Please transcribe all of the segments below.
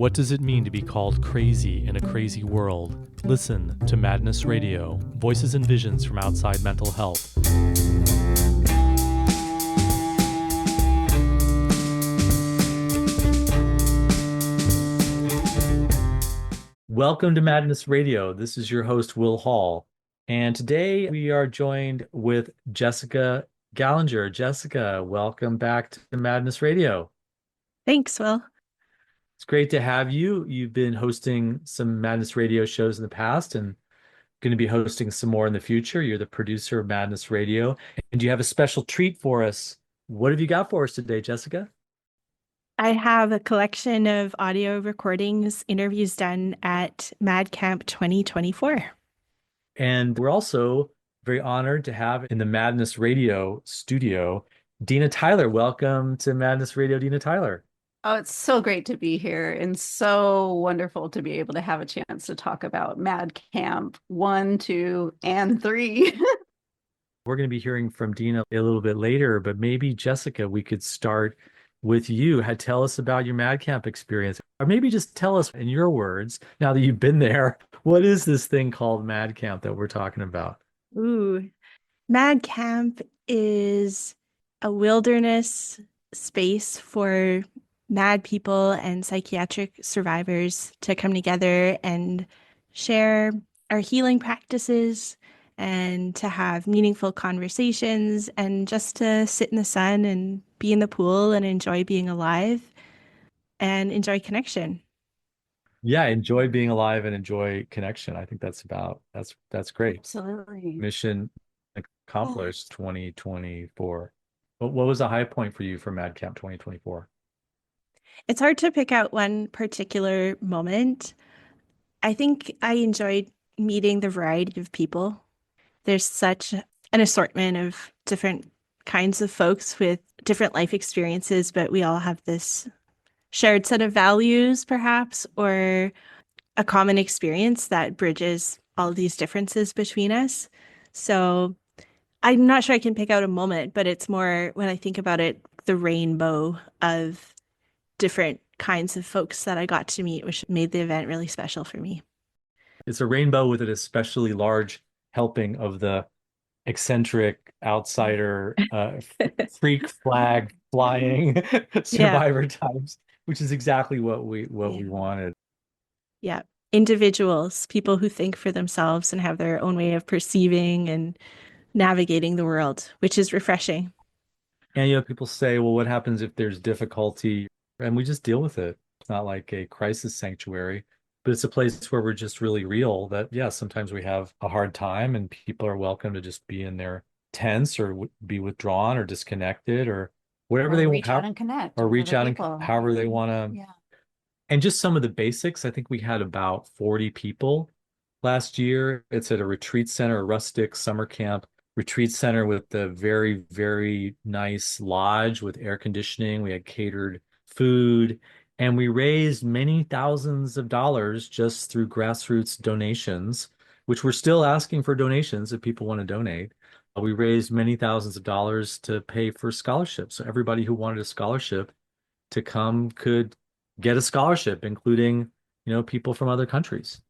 What does it mean to be called crazy in a crazy world? Listen to Madness Radio, voices and visions from outside mental health. Welcome to Madness Radio. This is your host, Will Hall. And today we are joined with Jessica Gallinger. Jessica, welcome back to Madness Radio. Thanks, Will. It's great to have you. You've been hosting some Madness Radio shows in the past and going to be hosting some more in the future. You're the producer of Madness Radio, and you have a special treat for us. What have you got for us today, Jessica? I have a collection of audio recordings, interviews done at MadCamp 2024. And we're also very honored to have in the Madness Radio studio, Dina Tyler. Welcome to Madness Radio, Dina Tyler. Oh, it's so great to be here and so wonderful to be able to have a chance to talk about Mad Camp 1, 2, and 3. We're going to be hearing from Dina a little bit later, but maybe Jessica, we could start with you. Tell us about your Mad Camp experience, or maybe just tell us in your words, now that you've been there, what is this thing called Mad Camp that we're talking about? Ooh, Mad Camp is a wilderness space for mad people and psychiatric survivors to come together and share our healing practices and to have meaningful conversations and just to sit in the sun and be in the pool and enjoy being alive and enjoy connection. Yeah, enjoy being alive and enjoy connection. I think that's great. Absolutely. Mission accomplished 2024. What was the high point for you for Mad Camp 2024? It's hard to pick out one particular moment. I think I enjoyed meeting the variety of people. There's such an assortment of different kinds of folks with different life experiences, but we all have this shared set of values, perhaps, or a common experience that bridges all of these differences between us. So I'm not sure I can pick out a moment, but it's more, when I think about it, the rainbow of different kinds of folks that I got to meet, which made the event really special for me. It's a rainbow with an especially large helping of the eccentric outsider freak flag flying survivor types, which is exactly what we wanted. Yeah. Individuals, people who think for themselves and have their own way of perceiving and navigating the world, which is refreshing. And people say, well, what happens if there's difficulty? And we just deal with it. It's not like a crisis sanctuary, but it's a place where we're just really real that, yeah, sometimes we have a hard time and people are welcome to just be in their tents or be withdrawn or disconnected or whatever they want. Reach out and connect. Or reach out and however they want to. Yeah. And just some of the basics. I think we had about 40 people last year. It's at a retreat center, a rustic summer camp retreat center with a very, very nice lodge with air conditioning. We had catered food, and we raised many thousands of dollars just through grassroots donations, which we're still asking for donations if people want to donate. We raised many thousands of dollars to pay for scholarships. So everybody who wanted a scholarship to come could get a scholarship, including, people from other countries.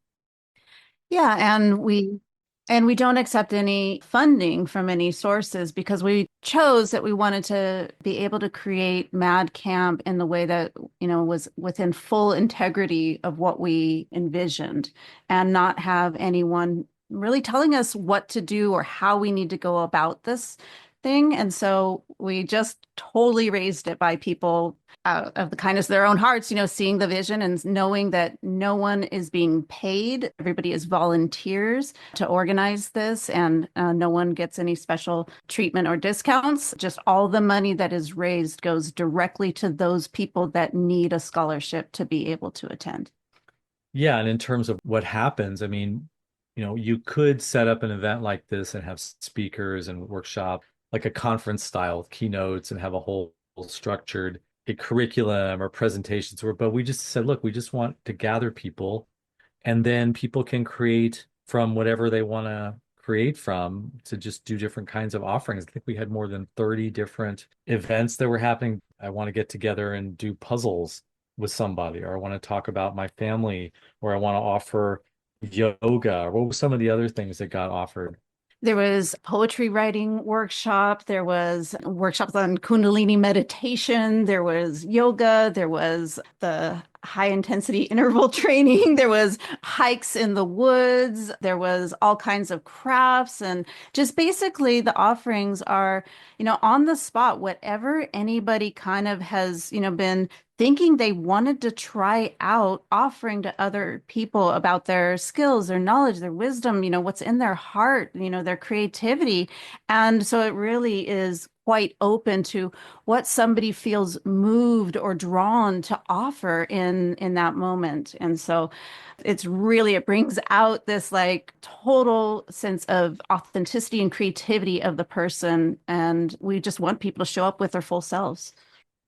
Yeah, and we don't accept any funding from any sources because we chose that we wanted to be able to create Mad Camp in the way that, was within full integrity of what we envisioned and not have anyone really telling us what to do or how we need to go about this thing. And so we just totally raised it by people out of the kindness of their own hearts, seeing the vision and knowing that no one is being paid. Everybody is volunteers to organize this, and no one gets any special treatment or discounts. Just all the money that is raised goes directly to those people that need a scholarship to be able to attend. Yeah. And in terms of what happens, you could set up an event like this and have speakers and workshop, like a conference style keynotes, and have a whole structured curriculum or presentations, but we just said, look, we just want to gather people, and then people can create from whatever they want to create from to just do different kinds of offerings. I think we had more than 30 different events that were happening. I want to get together and do puzzles with somebody, or I want to talk about my family, or I want to offer yoga. What were some of the other things that got offered? There was poetry writing workshop. There was workshops on Kundalini meditation. There was yoga. There was the high intensity interval training. There was hikes in the woods. There was all kinds of crafts. And just basically the offerings are, on the spot, whatever anybody kind of has, been thinking they wanted to try out, offering to other people about their skills, their knowledge, their wisdom, what's in their heart, their creativity. And so it really is quite open to what somebody feels moved or drawn to offer in that moment. And so it brings out this like total sense of authenticity and creativity of the person. And we just want people to show up with their full selves.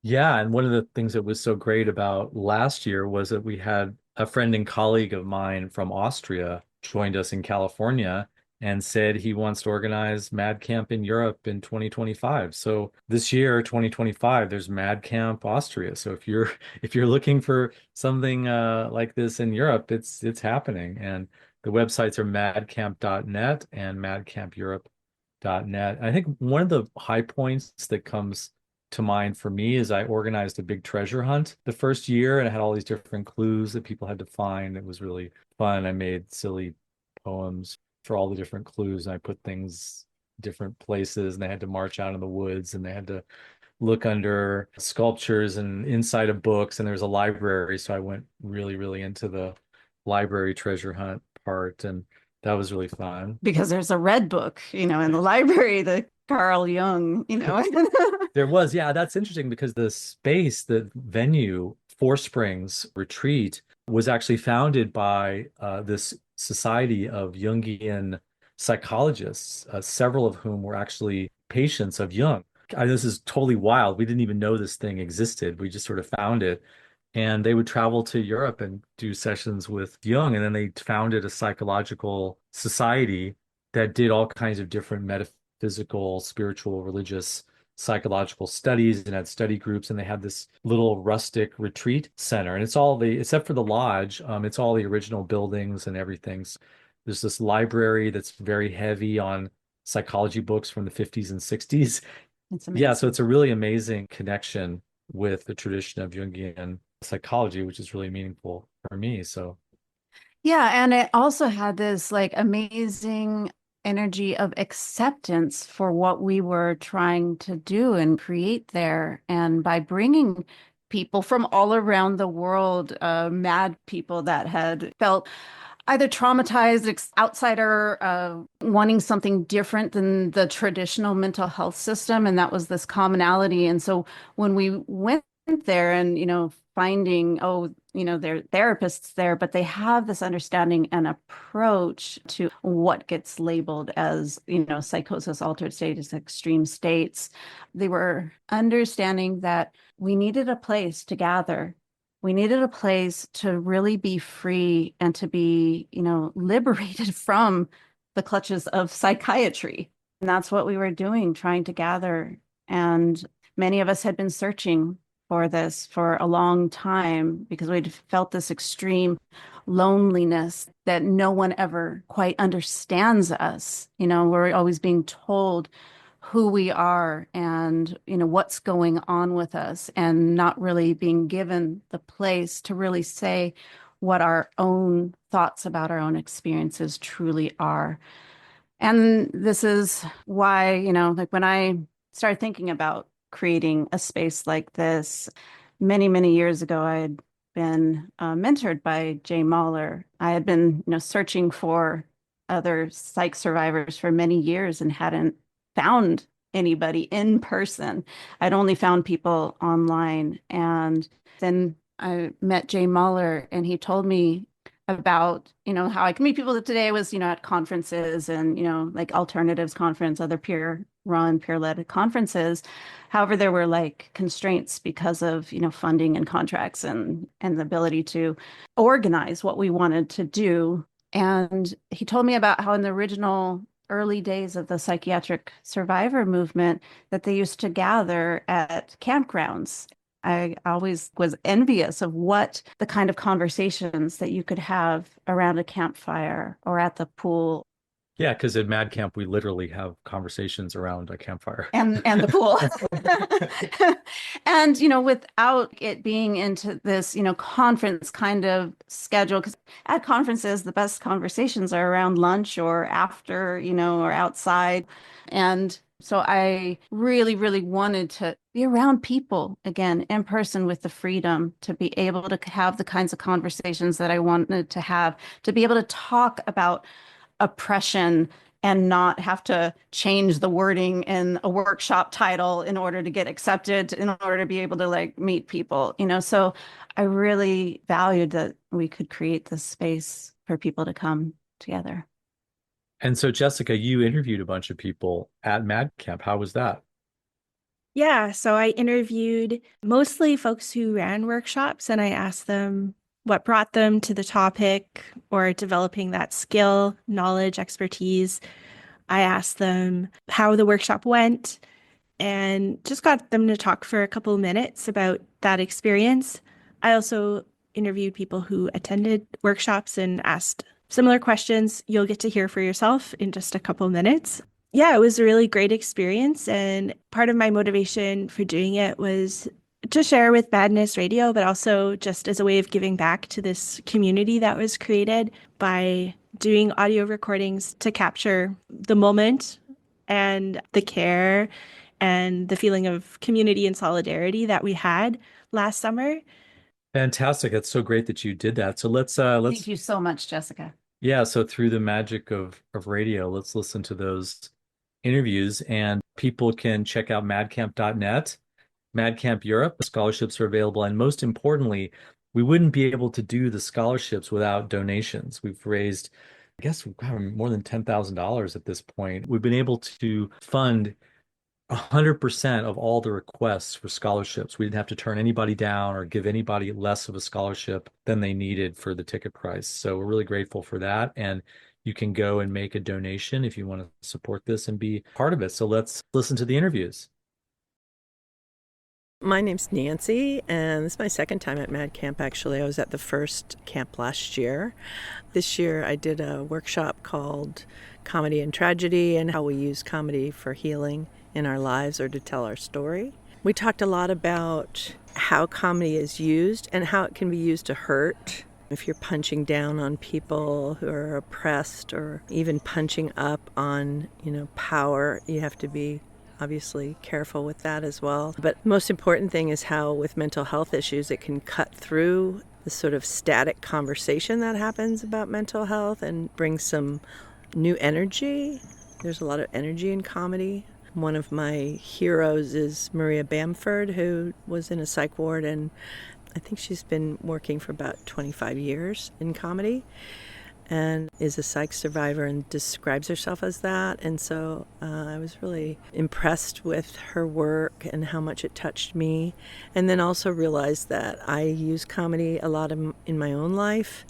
Yeah, and one of the things that was so great about last year was that we had a friend and colleague of mine from Austria joined us in California and said he wants to organize Mad Camp in Europe in 2025. So this year, 2025, there's Mad Camp Austria. So if you're looking for something like this in Europe, it's happening. And the websites are madcamp.net and madcampeurope.net. I think one of the high points that comes to mind for me is I organized a big treasure hunt the first year, and I had all these different clues that people had to find. It was really fun. I made silly poems for all the different clues, and I put things different places, and they had to march out in the woods, and they had to look under sculptures and inside of books, and there was a library, so I went really, really into the library treasure hunt part, and that was really fun. Because there's a red book, in the library, the Carl Jung. There was, yeah, that's interesting because the space, the venue, Four Springs Retreat, was actually founded by this society of Jungian psychologists, several of whom were actually patients of Jung. This is totally wild. We didn't even know this thing existed. We just sort of found it. And they would travel to Europe and do sessions with Jung. And then they founded a psychological society that did all kinds of different metaphysical, spiritual, religious, psychological studies and had study groups. And they had this little rustic retreat center. And it's all except for the lodge, it's all the original buildings and everything. There's this library that's very heavy on psychology books from the 50s and 60s. It's Yeah, so amazing. it's a really amazing connection with the tradition of Jungian psychology, which is really meaningful for me. So, Yeah, and it also had this like amazing energy of acceptance for what we were trying to do and create there. And by bringing people from all around the world, mad people that had felt either traumatized, outsider, wanting something different than the traditional mental health system. And that was this commonality. And so when we went there and, finding, oh, they're therapists there, but they have this understanding and approach to what gets labeled as, psychosis, altered states, extreme states. They were understanding that we needed a place to gather. We needed a place to really be free and to be, liberated from the clutches of psychiatry. And that's what we were doing, trying to gather. And many of us had been searching for this for a long time because we'd felt this extreme loneliness that no one ever quite understands us. We're always being told who we are and what's going on with us and not really being given the place to really say what our own thoughts about our own experiences truly are. And this is why, like when I started thinking about creating a space like this many, many years ago, I had been mentored by Jay Mahler. I had been, searching for other psych survivors for many years and hadn't found anybody in person. I'd only found people online. And then I met Jay Mahler and he told me about, how I can meet people today was, at conferences and, like alternatives conference, other peer run, peer led conferences. However, there were like constraints because of, funding and contracts and the ability to organize what we wanted to do. And he told me about how in the original early days of the psychiatric survivor movement that they used to gather at campgrounds I always was envious of what the kind of conversations that you could have around a campfire or at the pool Yeah, because at Mad Camp, we literally have conversations around a campfire. and the pool. And, without it being into this, conference kind of schedule, because at conferences, the best conversations are around lunch or after, or outside. And so I really, really wanted to be around people again in person with the freedom to be able to have the kinds of conversations that I wanted to have, to be able to talk about oppression and not have to change the wording in a workshop title in order to get accepted, in order to be able to meet people, So I really valued that we could create this space for people to come together. And so, Jessica, you interviewed a bunch of people at Mad Camp. How was that? Yeah, so I interviewed mostly folks who ran workshops and I asked them what brought them to the topic or developing that skill, knowledge, expertise. I asked them how the workshop went and just got them to talk for a couple of minutes about that experience. I also interviewed people who attended workshops and asked similar questions. You'll get to hear for yourself in just a couple of minutes. Yeah, it was a really great experience. And part of my motivation for doing it was to share with Madness Radio, but also just as a way of giving back to this community that was created by doing audio recordings to capture the moment and the care and the feeling of community and solidarity that we had last summer. Fantastic. It's so great that you did that. So Thank you so much, Jessica. yeah, so through the magic of radio, let's listen to those interviews and people can check out madcamp.net, Madcamp Europe. The scholarships are available. And most importantly, we wouldn't be able to do the scholarships without donations. We've raised, I guess, more than $10,000 at this point. We've been able to fund 100% of all the requests for scholarships. We didn't have to turn anybody down or give anybody less of a scholarship than they needed for the ticket price. So we're really grateful for that. And you can go and make a donation if you want to support this and be part of it. So let's listen to the interviews. My name's Nancy, and this is my second time at Mad Camp, actually. I was at the first camp last year. This year I did a workshop called Comedy and Tragedy and how we use comedy for healing in our lives or to tell our story. We talked a lot about how comedy is used and how it can be used to hurt. If you're punching down on people who are oppressed or even punching up on, power, you have to be obviously careful with that as well. But the most important thing is how with mental health issues it can cut through the sort of static conversation that happens about mental health and bring some new energy. There's a lot of energy in comedy. One of my heroes is Maria Bamford, who was in a psych ward, and I think she's been working for about 25 years in comedy and is a psych survivor and describes herself as that. And so I was really impressed with her work and how much it touched me. And then also realized that I use comedy a lot in my own life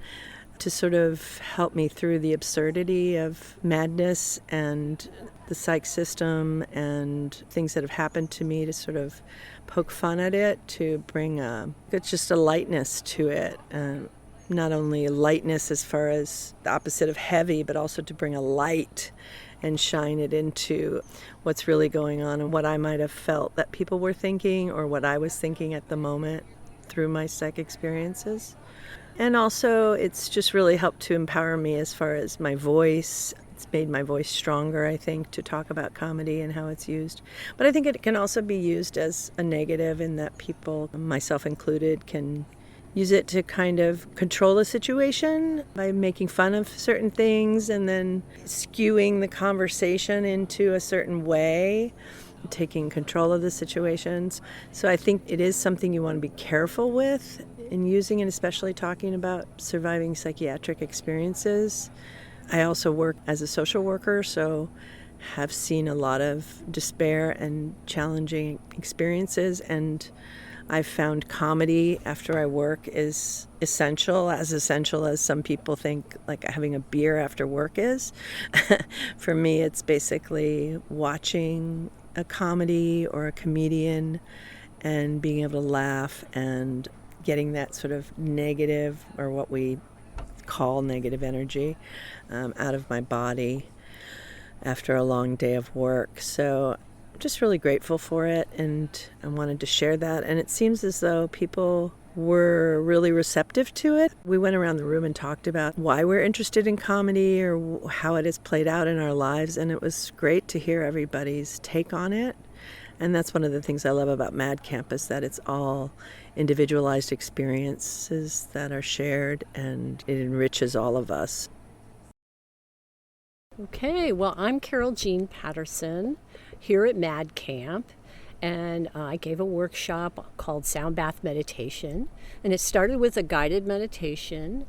to sort of help me through the absurdity of madness and the psych system and things that have happened to me, to sort of poke fun at it, to bring it's just a lightness to it. Not only lightness as far as the opposite of heavy, but also to bring a light and shine it into what's really going on and what I might have felt that people were thinking or what I was thinking at the moment through my psych experiences. And also it's just really helped to empower me as far as my voice. It's made my voice stronger, I think, to talk about comedy and how it's used. But I think it can also be used as a negative in that people, myself included, can use it to kind of control the situation by making fun of certain things and then skewing the conversation into a certain way, taking control of the situations. So I think it is something you want to be careful with in using it, especially talking about surviving psychiatric experiences. I also work as a social worker, so have seen a lot of despair and challenging experiences, and I've found comedy after I work is essential as some people think like having a beer after work is. For me, it's basically watching a comedy or a comedian and being able to laugh and getting that sort of negative, or what we call negative energy, out of my body after a long day of work. So I'm just really grateful for it, and I wanted to share that. And it seems as though people were really receptive to it. We went around the room and talked about why we're interested in comedy or how it has played out in our lives, and it was great to hear everybody's take on it. And that's one of the things I love about Mad Camp, is that it's all individualized experiences that are shared, and it enriches all of us. Okay, well, I'm Carol Jean Patterson here at Mad Camp, and I gave a workshop called Sound Bath Meditation, and it started with a guided meditation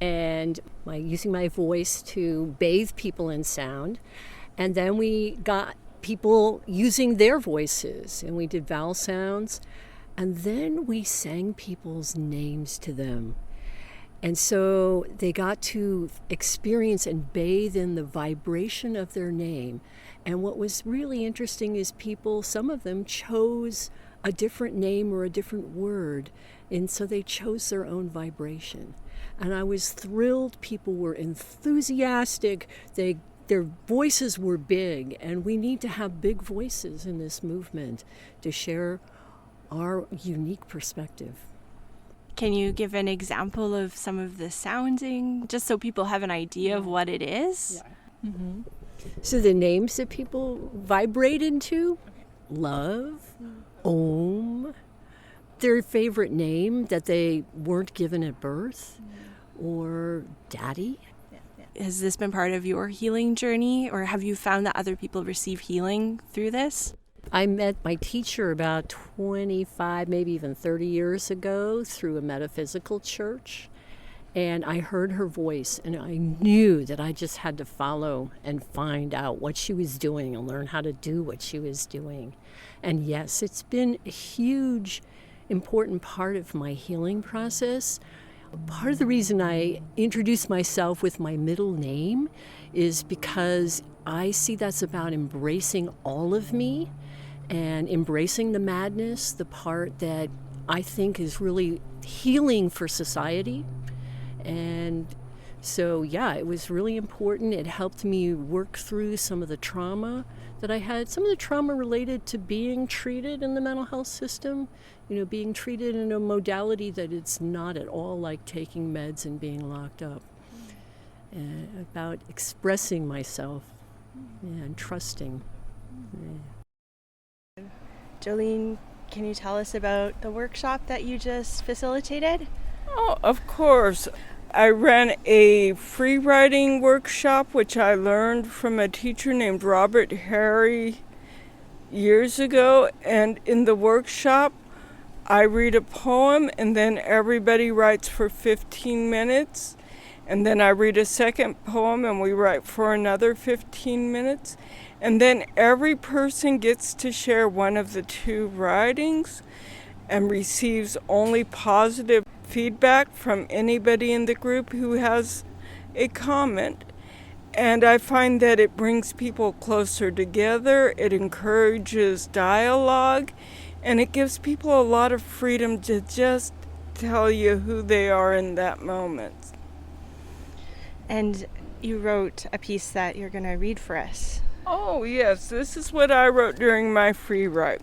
and using my voice to bathe people in sound, and then we got people using their voices, and we did vowel sounds, and then we sang people's names to them. And so they got to experience and bathe in the vibration of their name. And what was really interesting is some of them chose a different name or a different word, and so they chose their own vibration. And I was thrilled. People were enthusiastic. Their voices were big, and we need to have big voices in this movement to share our unique perspective. Can you give an example of some of the sounding, just so people have an idea of what it is? Yeah. Mm-hmm. So the names that people vibrate into: love, Om, their favorite name that they weren't given at birth, or daddy. Has this been part of your healing journey, or have you found that other people receive healing through this? I met my teacher about 25, maybe even 30 years ago through a metaphysical church, and I heard her voice, and I knew that I just had to follow and find out what she was doing and learn how to do what she was doing. And yes, it's been a huge, important part of my healing process. Part of the reason I introduce myself with my middle name is because I see that's about embracing all of me and embracing the madness, the part that I think is really healing for society. And so, yeah, it was really important. It helped me work through some of the trauma that I had, some of the trauma related to being treated in the mental health system, being treated in a modality that it's not at all like taking meds and being locked up. And about expressing myself and trusting. Yeah. Jolene, can you tell us about the workshop that you just facilitated? Oh, of course. I ran a free writing workshop, which I learned from a teacher named Robert Harry years ago. And in the workshop, I read a poem, and then everybody writes for 15 minutes. And then I read a second poem, and we write for another 15 minutes. And then every person gets to share one of the two writings and receives only positive feedback from anybody in the group who has a comment. And I find that it brings people closer together, it encourages dialogue, and it gives people a lot of freedom to just tell you who they are in that moment. And you wrote a piece that you're going to read for us. Oh, yes, this is what I wrote during my free write.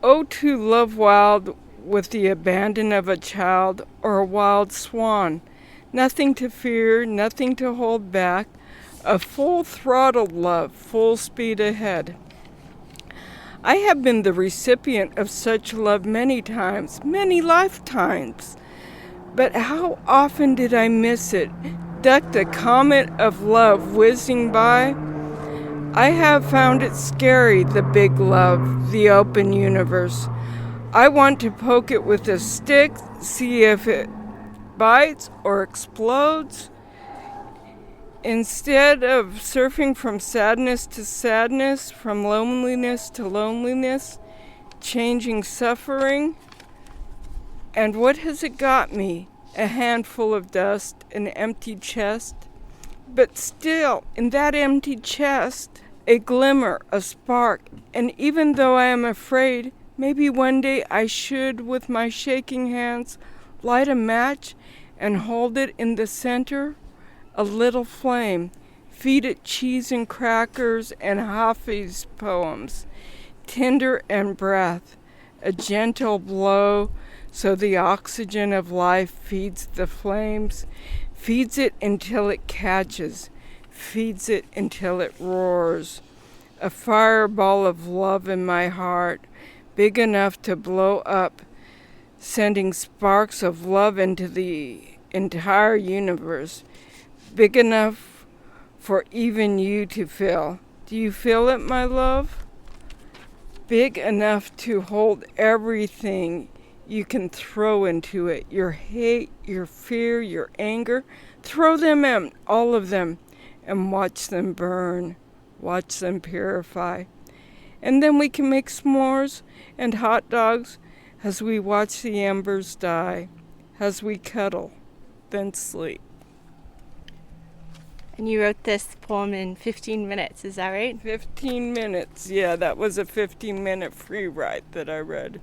Oh, to love wild with the abandon of a child or a wild swan. Nothing to fear, nothing to hold back. A full-throttled love, full speed ahead. I have been the recipient of such love many times, many lifetimes. But how often did I miss it? Duck the comet of love whizzing by? I have found it scary, the big love, the open universe. I want to poke it with a stick, see if it bites or explodes. Instead of surfing from sadness to sadness, from loneliness to loneliness, changing suffering. And what has it got me? A handful of dust, an empty chest. But still, in that empty chest, a glimmer, a spark, and even though I am afraid, maybe one day I should, with my shaking hands, light a match and hold it in the center, a little flame, feed it cheese and crackers and Hafiz poems, tinder and breath, a gentle blow so the oxygen of life feeds the flames, feeds it until it catches, feeds it until it roars. A fireball of love in my heart, big enough to blow up, sending sparks of love into the entire universe, big enough for even you to feel. Do you feel it, my love? Big enough to hold everything you can throw into it. Your hate, your fear, your anger. Throw them in, all of them, and watch them burn. Watch them purify. And then we can make s'mores and hot dogs as we watch the embers die, as we cuddle, then sleep. And you wrote this poem in 15 minutes, is that right? 15 minutes, yeah, that was a 15-minute free write that I read.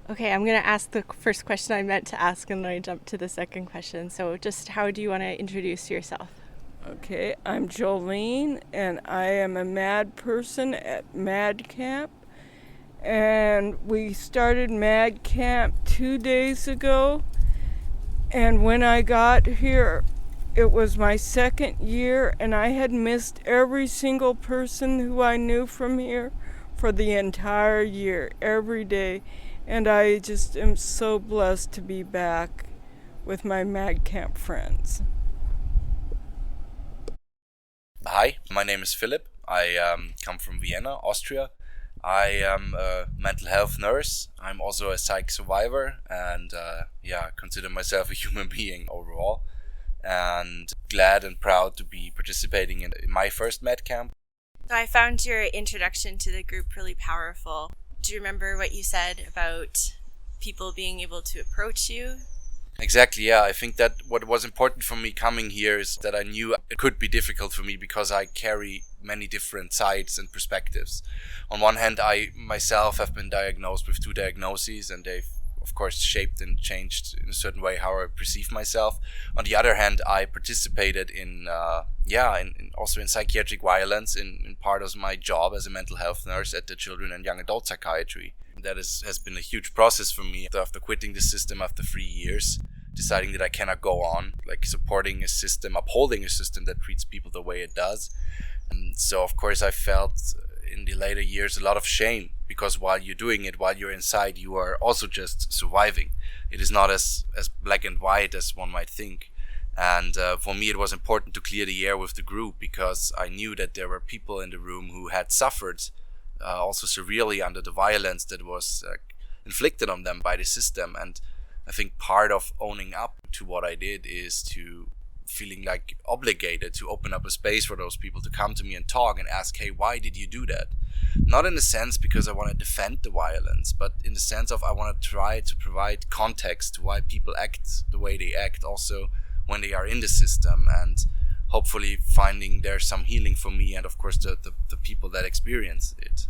Okay, I'm going to ask the first question I meant to ask, and then I jump to the second question. So just how do you want to introduce yourself? Okay, I'm Jolene, and I am a MAD person at MAD Camp. And we started MAD Camp 2 days ago. And when I got here, it was my second year, and I had missed every single person who I knew from here for the entire year, every day. And I just am so blessed to be back with my MAD Camp friends. Hi, my name is Philip. I come from Vienna, Austria. I am a mental health nurse. I'm also a psych survivor, and consider myself a human being overall. And glad and proud to be participating in my first med camp. So I found your introduction to the group really powerful. Do you remember what you said about people being able to approach you? Exactly, yeah. I think that what was important for me coming here is that I knew it could be difficult for me because I carry many different sides and perspectives. On one hand, I myself have been diagnosed with 2 diagnoses, and they've of course shaped and changed in a certain way how I perceive myself. On the other hand, I participated in also in psychiatric violence in part of my job as a mental health nurse at the children and young adult psychiatry. That has been a huge process for me after quitting the system after 3 years, deciding that I cannot go on, like supporting a system, upholding a system that treats people the way it does. And so of course I felt in the later years a lot of shame, because while you're doing it, while you're inside, you are also just surviving. It is not as black and white as one might think. And for me it was important to clear the air with the group, because I knew that there were people in the room who had suffered also severely under the violence that was inflicted on them by the system. And I think part of owning up to what I did is to feeling like obligated to open up a space for those people to come to me and talk and ask, hey, why did you do that? Not in the sense because I want to defend the violence, but in the sense of I want to try to provide context to why people act the way they act also when they are in the system, and hopefully finding there's some healing for me and of course the people that experience it.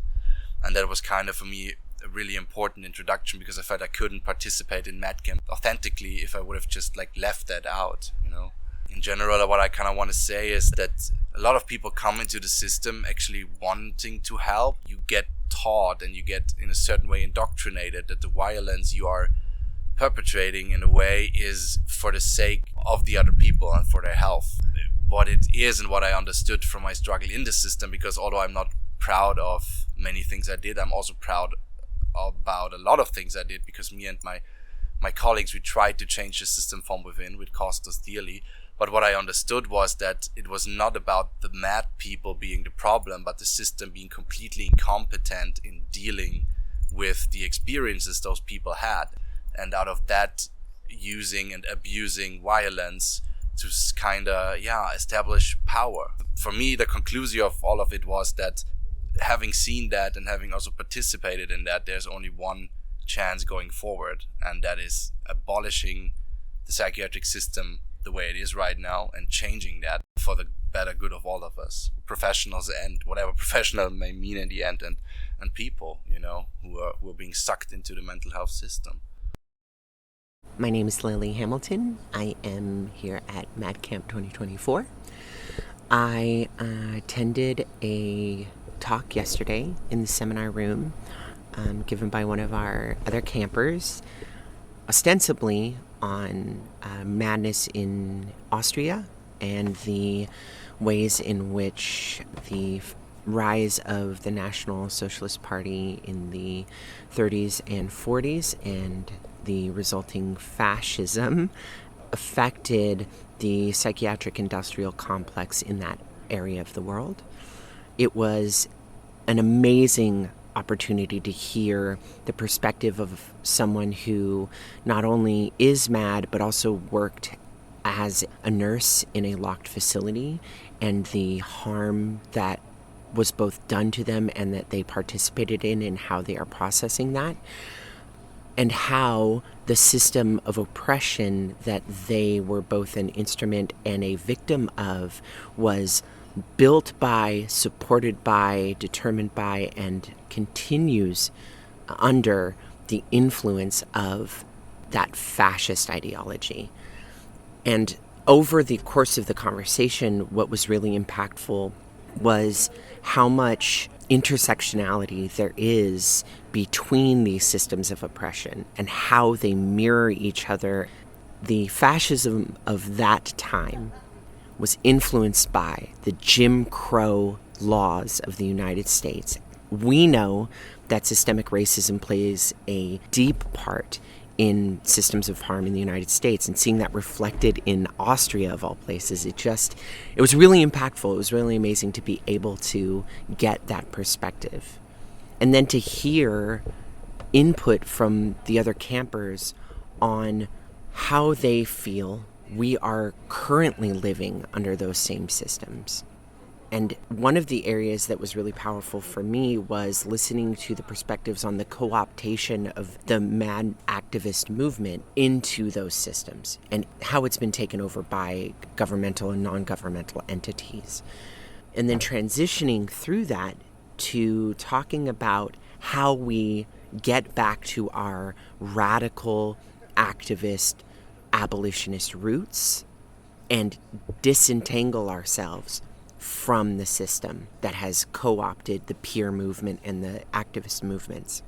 And that was kind of for me a really important introduction, because I felt I couldn't participate in MadCamp authentically if I would have just like left that out, you know. In general, what I kind of want to say is that a lot of people come into the system actually wanting to help. You get taught and you get in a certain way indoctrinated that the violence you are perpetrating in a way is for the sake of the other people and for their health. What it is and what I understood from my struggle in the system, because although I'm not proud of many things I did, I'm also proud about a lot of things I did, because me and my colleagues, we tried to change the system from within, which cost us dearly. But what I understood was that it was not about the mad people being the problem, but the system being completely incompetent in dealing with the experiences those people had. And out of that, using and abusing violence to kind of, establish power. For me, the conclusion of all of it was that having seen that and having also participated in that, there's only one chance going forward, and that is abolishing the psychiatric system the way it is right now and changing that for the better good of all of us, professionals and whatever professional may mean in the end, and people, who are being sucked into the mental health system. My name is Lily Hamilton. I am here at Mad Camp 2024. I attended a talk yesterday in the seminar room given by one of our other campers, ostensibly on madness in Austria and the ways in which the rise of the National Socialist Party in the 30s and 40s and the resulting fascism affected the psychiatric industrial complex in that area of the world. It was an amazing opportunity to hear the perspective of someone who not only is mad but also worked as a nurse in a locked facility, and the harm that was both done to them and that they participated in and how they are processing that, and how the system of oppression that they were both an instrument and a victim of was built by, supported by, determined by, and continues under the influence of that fascist ideology. And over the course of the conversation, what was really impactful was how much intersectionality there is between these systems of oppression and how they mirror each other. The fascism of that time was influenced by the Jim Crow laws of the United States. We know that systemic racism plays a deep part in systems of harm in the United States, and seeing that reflected in Austria, of all places, it was really impactful. It was really amazing to be able to get that perspective. And then to hear input from the other campers on how they feel we are currently living under those same systems. And one of the areas that was really powerful for me was listening to the perspectives on the co-optation of the mad activist movement into those systems and how it's been taken over by governmental and non-governmental entities. And then transitioning through that to talking about how we get back to our radical activist abolitionist roots and disentangle ourselves from the system that has co-opted the peer movement and the activist movements.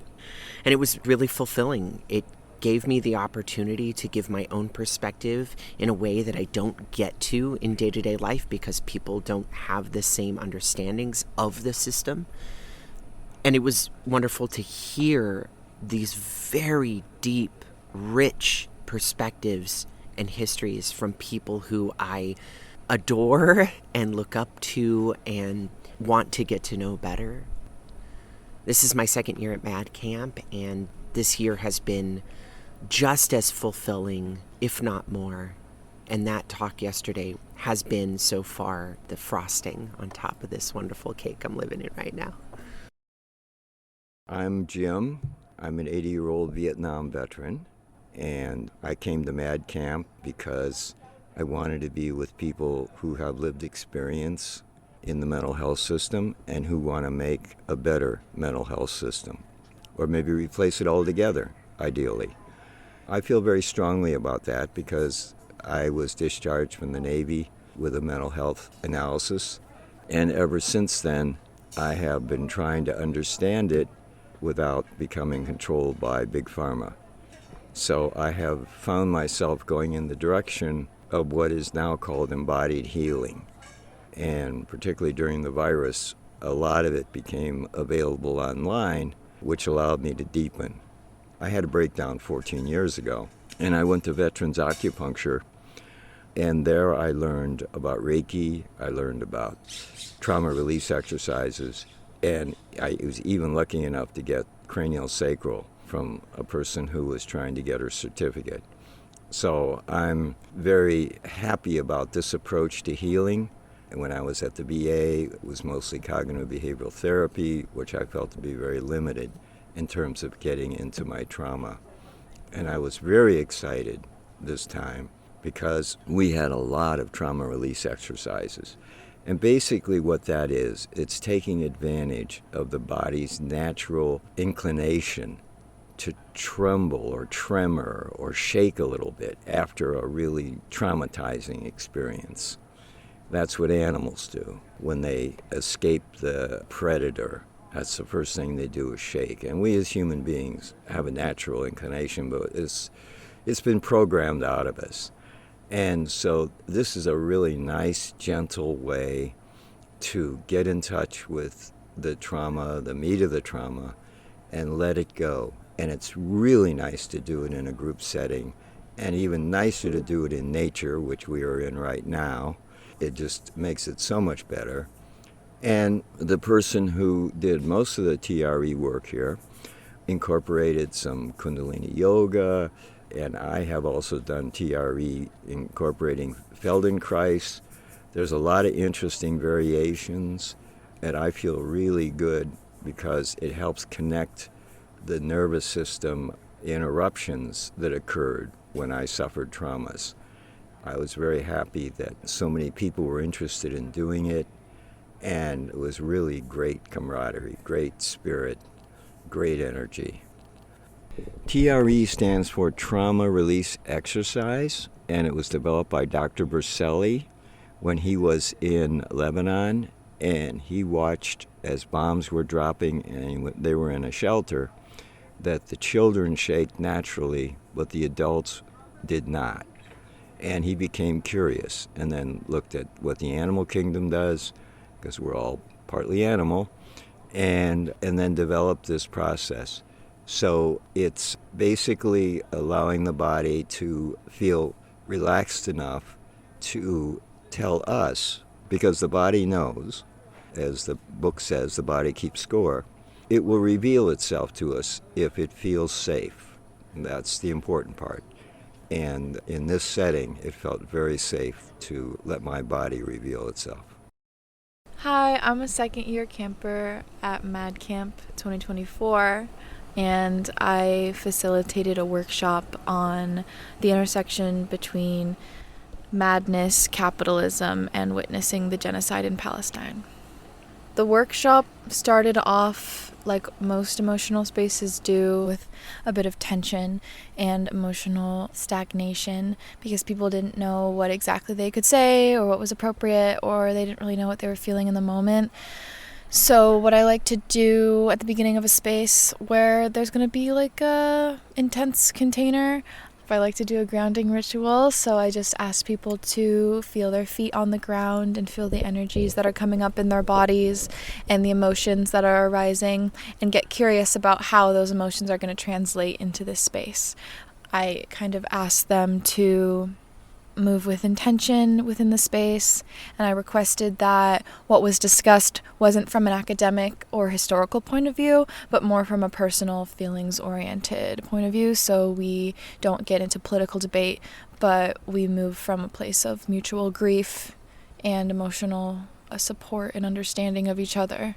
And it was really fulfilling. It gave me the opportunity to give my own perspective in a way that I don't get to in day-to-day life because people don't have the same understandings of the system. And it was wonderful to hear these very deep, rich perspectives and histories from people who I adore and look up to and want to get to know better. This is my second year at Mad Camp, and this year has been just as fulfilling, if not more. And that talk yesterday has been so far the frosting on top of this wonderful cake I'm living in right now. I'm Jim. I'm an 80-year-old Vietnam veteran, and I came to Mad Camp because I wanted to be with people who have lived experience in the mental health system and who want to make a better mental health system, or maybe replace it altogether, ideally. I feel very strongly about that because I was discharged from the Navy with a mental health analysis, and ever since then, I have been trying to understand it without becoming controlled by Big Pharma. So I have found myself going in the direction of what is now called embodied healing. And particularly during the virus, a lot of it became available online, which allowed me to deepen. I had a breakdown 14 years ago, and I went to Veterans Acupuncture, and there I learned about Reiki, I learned about trauma release exercises, and I was even lucky enough to get cranial sacral from a person who was trying to get her certificate. So I'm very happy about this approach to healing. And when I was at the VA, it was mostly cognitive behavioral therapy, which I felt to be very limited in terms of getting into my trauma. And I was very excited this time because we had a lot of trauma release exercises. And basically what that is, it's taking advantage of the body's natural inclination to tremble or tremor or shake a little bit after a really traumatizing experience. That's what animals do when they escape the predator. That's the first thing they do is shake. And we as human beings have a natural inclination, but it's been programmed out of us. And so this is a really nice, gentle way to get in touch with the trauma, the meat of the trauma, and let it go. And it's really nice to do it in a group setting, and even nicer to do it in nature, which we are in right now. It just makes it so much better. And the person who did most of the TRE work here incorporated some Kundalini yoga, and I have also done TRE incorporating Feldenkrais. There's a lot of interesting variations, and I feel really good because it helps connect the nervous system interruptions that occurred when I suffered traumas. I was very happy that so many people were interested in doing it, and it was really great camaraderie, great spirit, great energy. TRE stands for Trauma Release Exercise, and it was developed by Dr. Berselli when he was in Lebanon, and he watched as bombs were dropping and they were in a shelter, that the children shake naturally, but the adults did not. And he became curious and then looked at what the animal kingdom does, because we're all partly animal, and then developed this process. So it's basically allowing the body to feel relaxed enough to tell us, because the body knows, as the book says, the body keeps score. It will reveal itself to us if it feels safe. And that's the important part. And in this setting, it felt very safe to let my body reveal itself. Hi, I'm a second-year camper at Mad Camp 2024, and I facilitated a workshop on the intersection between madness, capitalism, and witnessing the genocide in Palestine. The workshop started off like most emotional spaces do, with a bit of tension and emotional stagnation, because people didn't know what exactly they could say or what was appropriate, or they didn't really know what they were feeling in the moment. So what I like to do at the beginning of a space where there's going to be like a intense container, I like to do a grounding ritual. So I just ask people to feel their feet on the ground and feel the energies that are coming up in their bodies and the emotions that are arising, and get curious about how those emotions are going to translate into this space. I kind of ask them to move with intention within the space, and I requested that what was discussed wasn't from an academic or historical point of view, but more from a personal, feelings-oriented point of view, so we don't get into political debate, but we move from a place of mutual grief and emotional support and understanding of each other.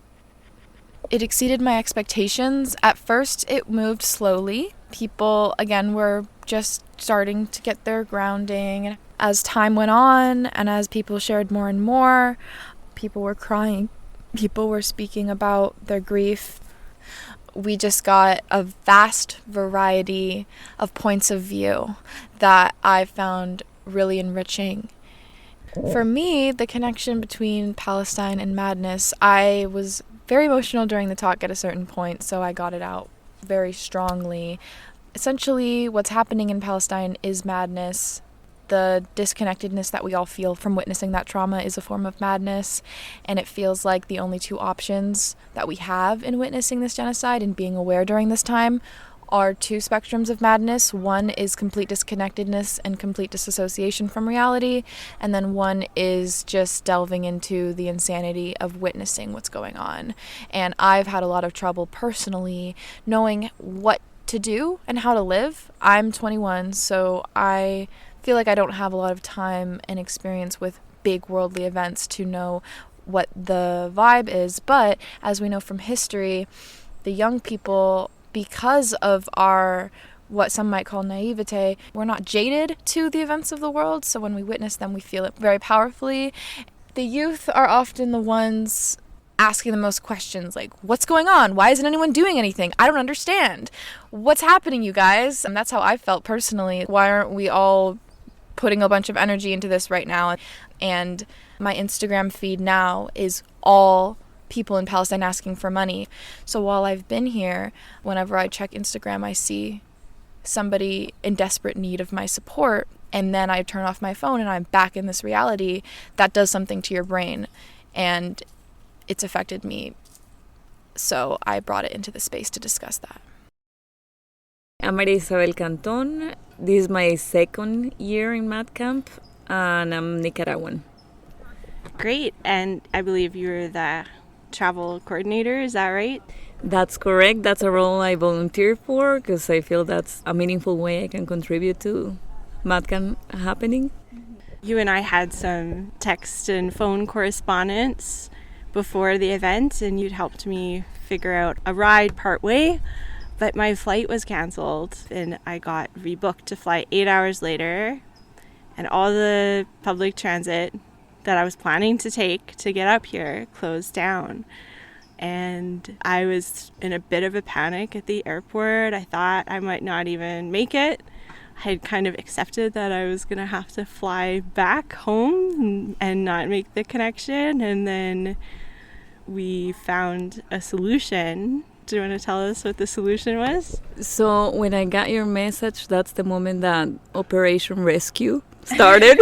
It exceeded my expectations. At first, it moved slowly. People, again, were just starting to get their grounding. As time went on, and as people shared more and more, people were crying. People were speaking about their grief. We just got a vast variety of points of view that I found really enriching. For me, the connection between Palestine and madness, I was very emotional during the talk at a certain point, so I got it out very strongly. Essentially, what's happening in Palestine is madness. The disconnectedness that we all feel from witnessing that trauma is a form of madness, and it feels like the only two options that we have in witnessing this genocide and being aware during this time are two spectrums of madness. One is complete disconnectedness and complete disassociation from reality, and then one is just delving into the insanity of witnessing what's going on. And I've had a lot of trouble personally knowing what to do and how to live. I'm 21, so I feel like I don't have a lot of time and experience with big worldly events to know what the vibe is, but as we know from history, the young people, because of our what some might call naivete. We're not jaded to the events of the world, so when we witness them, we feel it very powerfully. The youth are often the ones asking the most questions, like, what's going on? Why isn't anyone doing anything? I don't understand. What's happening, you guys? And that's how I felt personally. Why aren't we all putting a bunch of energy into this right now? And my Instagram feed now is all people in Palestine asking for money. So while I've been here, whenever I check Instagram, I see somebody in desperate need of my support, and then I turn off my phone and I'm back in this reality. That does something to your brain, and it's affected me. So I brought it into the space to discuss that. I'm Maria Isabel Canton. This is my second year in Mad Camp, and I'm Nicaraguan. Great. And I believe you're the travel coordinator, is that right? That's correct. That's a role I volunteer for because I feel that's a meaningful way I can contribute to Mad Camp happening. You and I had some text and phone correspondence before the event, and you'd helped me figure out a ride partway, but my flight was canceled and I got rebooked to fly 8 hours later, and all the public transit that I was planning to take to get up here closed down. And I was in a bit of a panic at the airport. I thought I might not even make it. I had kind of accepted that I was going to have to fly back home and not make the connection. And then we found a solution. Do you want to tell us what the solution was? So when I got your message, that's the moment that Operation Rescue started.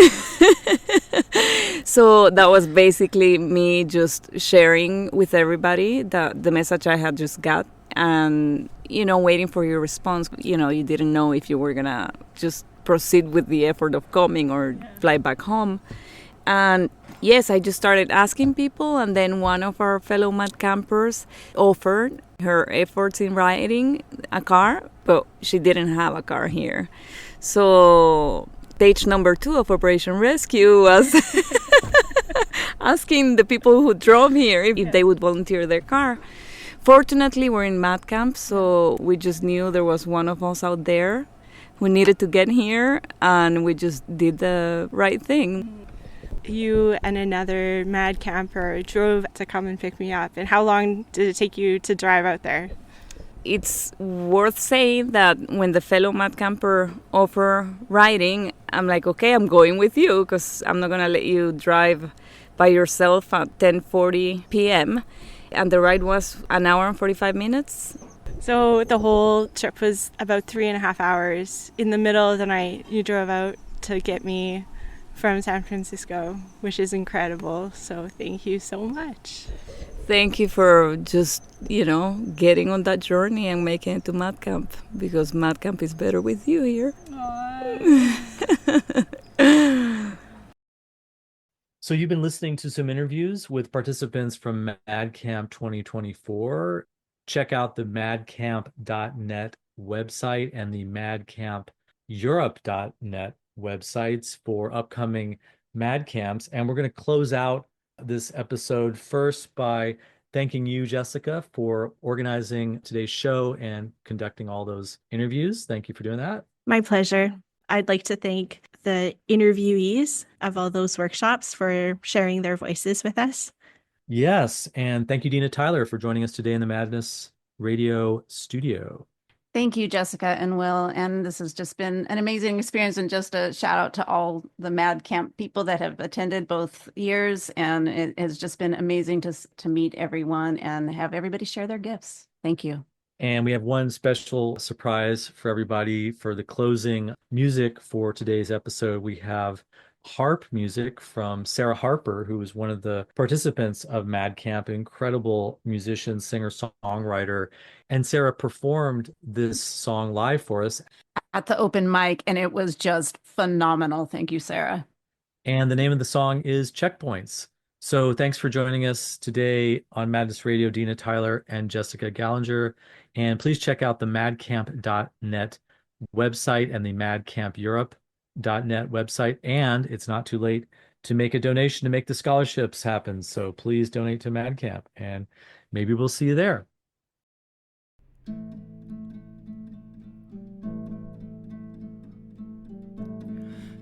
So that was basically me just sharing with everybody the message I had just got, and waiting for your response. You didn't know if you were gonna just proceed with the effort of coming or fly back home. And yes, I just started asking people, and then one of our fellow Mad Campers offered her efforts in riding a car, but she didn't have a car here. So stage number 2 of Operation Rescue was asking the people who drove here if they would volunteer their car. Fortunately, we're in Mad Camp, so we just knew there was one of us out there who needed to get here, and we just did the right thing. You and another Mad Camper drove to come and pick me up. And how long did it take you to drive out there? It's worth saying that when the fellow Mad Camper offer riding, I'm like, okay, I'm going with you because I'm not going to let you drive by yourself at 10:40 p.m. And the ride was an hour and 45 minutes. So the whole trip was about 3.5 hours. In the middle of the night, you drove out to get me from San Francisco, which is incredible. So thank you so much. Thank you for just, getting on that journey and making it to Mad Camp, because Mad Camp is better with you here. So you've been listening to some interviews with participants from Mad Camp 2024. Check out the madcamp.net website and the madcampeurope.net websites for upcoming Mad Camps. And we're going to close out this episode first by thanking you, Jessica, for organizing today's show and conducting all those interviews. Thank you for doing that. My pleasure. I'd like to thank the interviewees of all those workshops for sharing their voices with us. Yes, and thank you, Dina Tyler, for joining us today in the Madness Radio studio. Thank you, Jessica and Will. And this has just been an amazing experience. And just a shout out to all the Mad Camp people that have attended both years. And it has just been amazing to meet everyone and have everybody share their gifts. Thank you. And we have one special surprise for everybody for the closing music for today's episode. We have harp music from Sarah Harper, who is one of the participants of Mad Camp, incredible musician, singer, songwriter. And Sarah performed this song live for us at the open mic, and it was just phenomenal. Thank you, Sarah. And the name of the song is Checkpoints. So thanks for joining us today on Madness Radio, Dina Tyler and Jessica Gallinger. And please check out the madcamp.net website and the madcampeurope.net website. And it's not too late to make a donation to make the scholarships happen. So please donate to Mad Camp, and maybe we'll see you there.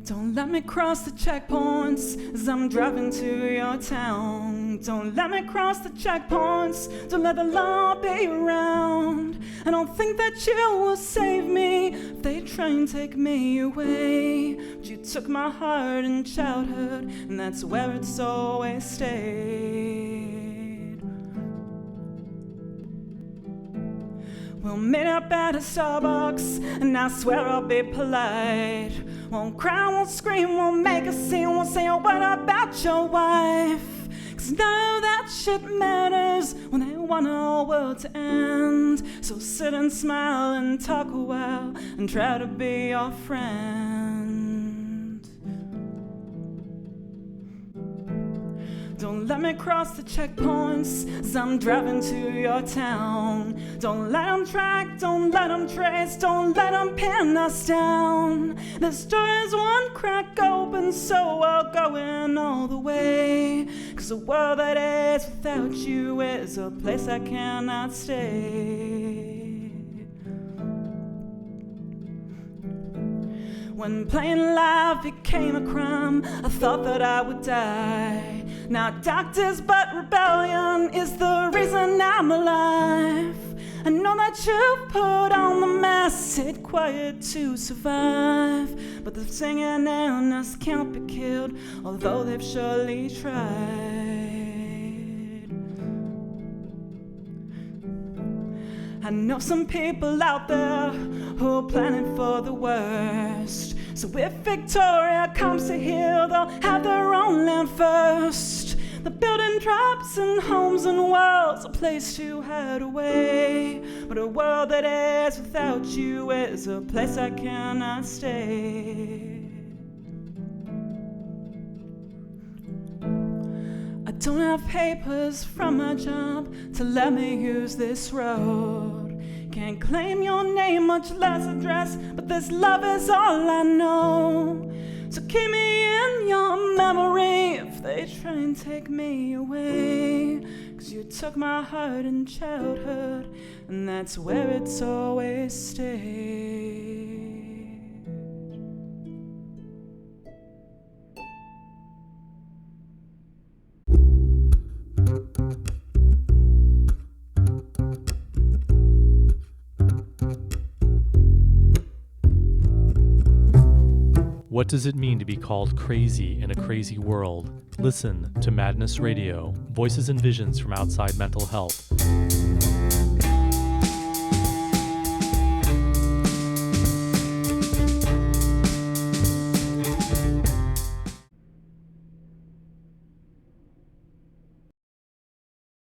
Don't let me cross the checkpoints as I'm driving to your town. Don't let me cross the checkpoints. Don't let the law be around. I don't think that you will save me if they try and take me away. But you took my heart and childhood, and that's where it's always stayed. We'll meet up at a Starbucks, and I swear I'll be polite. Won't cry, won't scream, won't make a scene, won't say a word about your wife. 'Cause none of that shit matters when they want our world to end. So sit and smile and talk a while and try to be your friend. Don't let me cross the checkpoints as I'm driving to your town. Don't let them track, don't let them trace, don't let them pin us down. This door is one crack open, so I'll go in all the way. 'Cause a world that is without you is a place I cannot stay. When playing live became a crime, I thought that I would die. Now doctors, but rebellion is the reason I'm alive. I know that you put on the mask, sit quiet to survive. But the singing in us can't be killed, although they've surely tried. I know some people out there who are planning for the worst. So if Victoria comes to here, they'll have their own land first. The building drops and homes and worlds, a place to hide away. But a world that is without you is a place I cannot stay. I don't have papers from my job to let me use this road. Can't claim your name, much less address, but this love is all I know. So keep me in your memory if they try and take me away. 'Cause you took my heart in childhood, and that's where it's always stayed. What does it mean to be called crazy in a crazy world? Listen to Madness Radio, voices and visions from outside mental health.